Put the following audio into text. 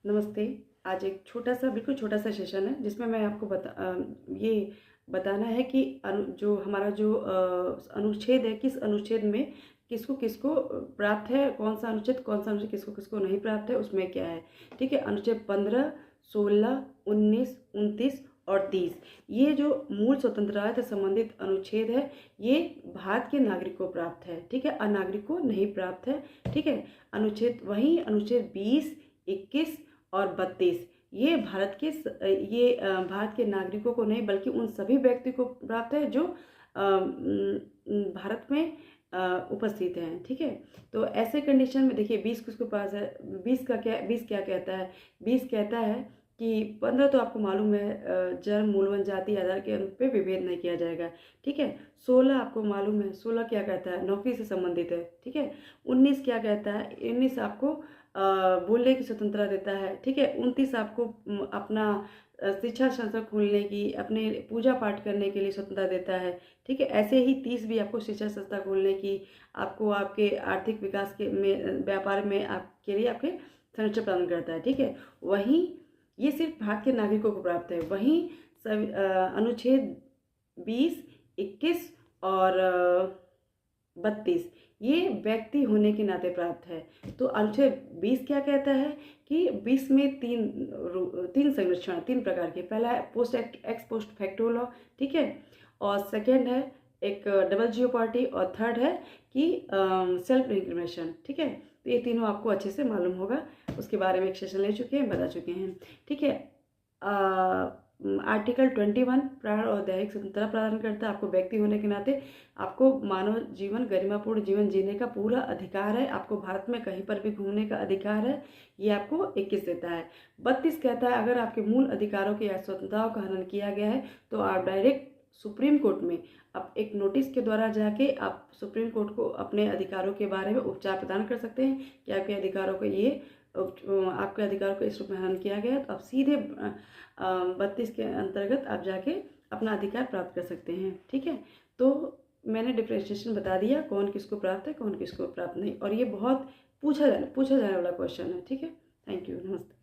नमस्ते। आज एक छोटा-सा बिल्कुल छोटा-सा सेशन है जिसमें मैं आपको ये बताना है कि जो हमारा जो अनुच्छेद है, किस अनुच्छेद में किसको-किसको प्राप्त है, कौन-सा अनुच्छेद किसको-किसको नहीं प्राप्त है, उसमें क्या है। ठीक है? अनुच्छेद 15, 16, 19, 29 और 30 ये जो मूल स्वतंत्रता से संबंधित अनुच्छेद है, ये भारत के नागरिक को प्राप्त है। ठीक है? अनागरिक को नहीं प्राप्त है। ठीक है? अनुच्छेद 20, 21 और 32 ये भारत के नागरिकों को नहीं बल्कि उन सभी व्यक्ति को प्राप्त है जो भारत में उपस्थित हैं। ठीक है? तो ऐसे कंडीशन में देखिए 20 किसको पास है, 20 क्या कहता है। 20 कहता है कि 15 तो आपको मालूम है, जन्म मूलवन जाति आधार के अनुरूप पे विभेद नहीं किया जाएगा। ठीक है? 16 आपको मालूम है, 16 क्या कहता है, नौकरी से संबंधित है। ठीक है? 19 क्या कहता है, 19 आपको बोलने की स्वतंत्रता देता है। ठीक है? 29 आपको अपना शिक्षा संस्था खोलने की, अपने पूजा पाठ करने के लिए स्वतंत्रता देता है। ठीक है? ऐसे ही 30 भी आपको शिक्षा संस्था खोलने की, आपको आपके आर्थिक विकास व्यापार में आपके लिए आपके संरक्षण प्रदान करता है। ठीक है? वहीं ये सिर्फ भारत के नागरिकों को प्राप्त है। वहीं अनुच्छेद 20, 21 और 32 ये व्यक्ति होने के नाते प्राप्त है। तो अनुच्छेद 20 क्या कहता है कि 20 में तीन संरक्षण, तीन प्रकार के। पहला है post x post facto law. ठीक है? और सेकेंड है एक डबल जियो पार्टी और थर्ड है कि सेल्फ इंक्रिमिनेशन। ठीक है? तो ये तीनों आपको अच्छे से मालूम होगा, उसके बारे में एक सेशन ले चुके हैं, बता चुके हैं। ठीक है? आर्टिकल 21 प्राण और दैहिक स्वतंत्रता प्रदान करता है। आपको व्यक्ति होने के नाते आपको मानव जीवन, गरिमापूर्ण जीवन जीने का पूरा अधिकार है। आपको भारत में कहीं पर भी घूमने का अधिकार है, ये आपको 21 देता है। 32 कहता है अगर आपके मूल अधिकारों की या स्वतंत्रताओं का हनन किया गया है तो आप डायरेक्ट सुप्रीम कोर्ट में आप एक नोटिस के द्वारा जाके आप सुप्रीम कोर्ट को अपने अधिकारों के बारे में उपचार प्रदान कर सकते हैं कि आपके अधिकारों को आपके अधिकारों को इस रूप में हनन किया गया है। तो आप सीधे 32 के अंतर्गत आप जाके अपना अधिकार प्राप्त कर सकते हैं। ठीक है? तो मैंने डिफ्रेंशिएशन बता दिया, कौन किसको प्राप्त है, कौन किसको प्राप्त नहीं। और ये बहुत पूछा जाने वाला क्वेश्चन है। ठीक है? Thank you. नमस्ते।